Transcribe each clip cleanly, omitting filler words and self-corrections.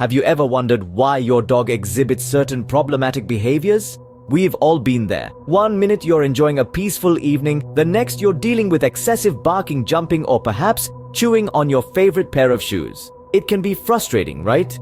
Have you ever wondered why your dog exhibits certain problematic behaviors? We've all been there. One minute you're enjoying a peaceful evening, the next you're dealing with excessive barking, jumping, or perhaps chewing on your favorite pair of shoes. It can be frustrating, right?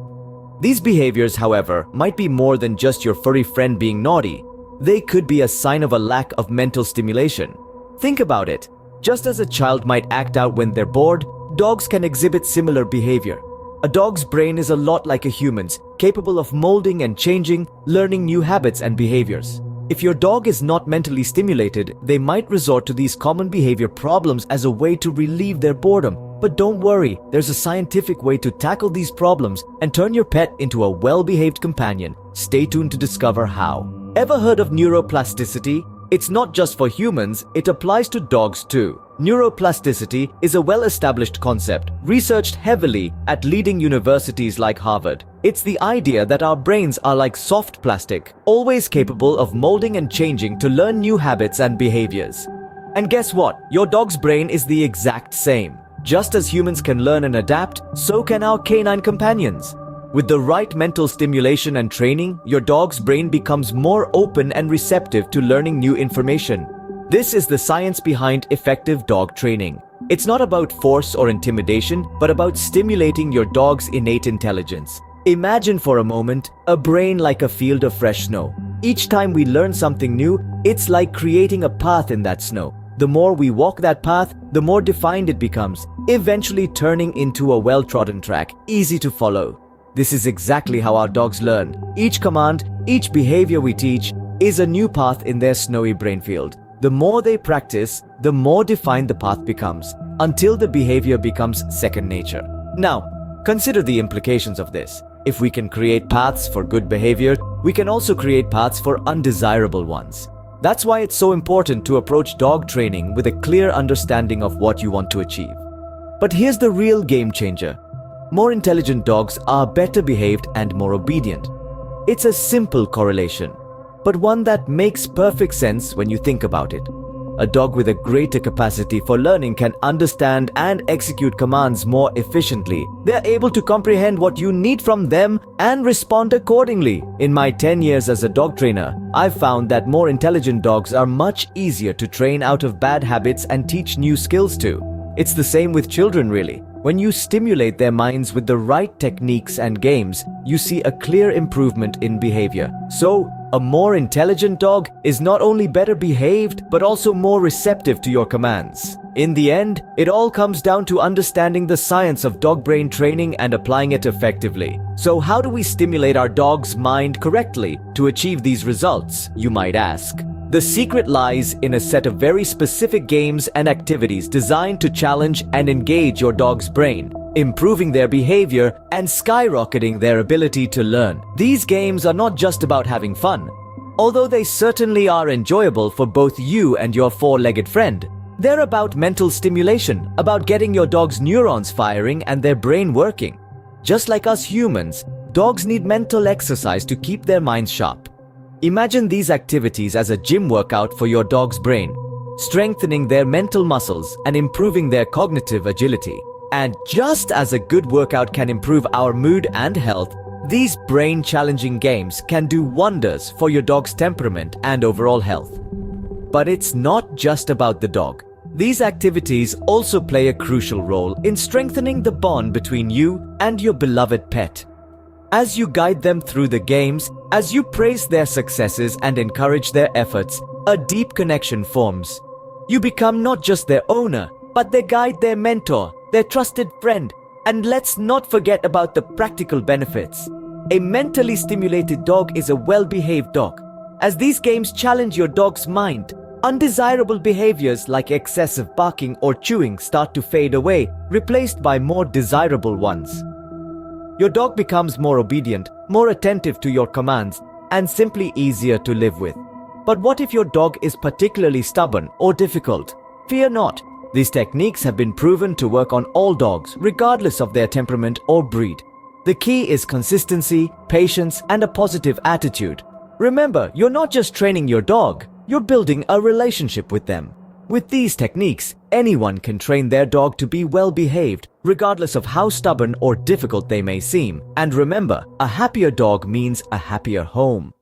These behaviors, however, might be more than just your furry friend being naughty. They could be a sign of a lack of mental stimulation. Think about it. Just as a child might act out when they're bored, dogs can exhibit similar behavior. A dog's brain is a lot like a human's, capable of molding and changing, learning new habits and behaviors. If your dog is not mentally stimulated, they might resort to these common behavior problems as a way to relieve their boredom. But don't worry, there's a scientific way to tackle these problems and turn your pet into a well-behaved companion. Stay tuned to discover how. Ever heard of neuroplasticity? It's not just for humans, it applies to dogs too. Neuroplasticity is a well-established concept, researched heavily at leading universities like Harvard. It's the idea that our brains are like soft plastic, always capable of molding and changing to learn new habits and behaviors. And guess what? Your dog's brain is the exact same. Just as humans can learn and adapt, so can our canine companions. With the right mental stimulation and training, your dog's brain becomes more open and receptive to learning new information. This is the science behind effective dog training. It's not about force or intimidation, but about stimulating your dog's innate intelligence. Imagine for a moment a brain like a field of fresh snow. Each time we learn something new, it's like creating a path in that snow. The more we walk that path, the more defined it becomes, eventually turning into a well-trodden track, easy to follow. This is exactly how our dogs learn. Each command, each behavior we teach, is a new path in their snowy brain field. The more they practice, the more defined the path becomes, until the behavior becomes second nature. Now, consider the implications of this. If we can create paths for good behavior, we can also create paths for undesirable ones. That's why it's so important to approach dog training with a clear understanding of what you want to achieve. But here's the real game changer. More intelligent dogs are better behaved and more obedient. It's a simple correlation, but one that makes perfect sense when you think about it. A dog with a greater capacity for learning can understand and execute commands more efficiently. They're able to comprehend what you need from them and respond accordingly. In my 10 years as a dog trainer, I've found that more intelligent dogs are much easier to train out of bad habits and teach new skills to. It's the same with children, really. When you stimulate their minds with the right techniques and games, you see a clear improvement in behavior. So, a more intelligent dog is not only better behaved, but also more receptive to your commands. In the end, it all comes down to understanding the science of dog brain training and applying it effectively. So how do we stimulate our dog's mind correctly to achieve these results, you might ask? The secret lies in a set of very specific games and activities designed to challenge and engage your dog's brain, improving their behavior and skyrocketing their ability to learn. These games are not just about having fun. Although they certainly are enjoyable for both you and your four-legged friend, they're about mental stimulation, about getting your dog's neurons firing and their brain working. Just like us humans, dogs need mental exercise to keep their minds sharp. Imagine these activities as a gym workout for your dog's brain, strengthening their mental muscles and improving their cognitive agility. And just as a good workout can improve our mood and health, these brain-challenging games can do wonders for your dog's temperament and overall health. But it's not just about the dog. These activities also play a crucial role in strengthening the bond between you and your beloved pet. As you guide them through the games, as you praise their successes and encourage their efforts, a deep connection forms. You become not just their owner, but their guide, their mentor, their trusted friend. And let's not forget about the practical benefits. A mentally stimulated dog is a well-behaved dog. As these games challenge your dog's mind, undesirable behaviors like excessive barking or chewing start to fade away, replaced by more desirable ones. Your dog becomes more obedient, more attentive to your commands, and simply easier to live with. But what if your dog is particularly stubborn or difficult? Fear not. These techniques have been proven to work on all dogs, regardless of their temperament or breed. The key is consistency, patience, and a positive attitude. Remember, you're not just training your dog, you're building a relationship with them. With these techniques, anyone can train their dog to be well-behaved, regardless of how stubborn or difficult they may seem. And remember, a happier dog means a happier home.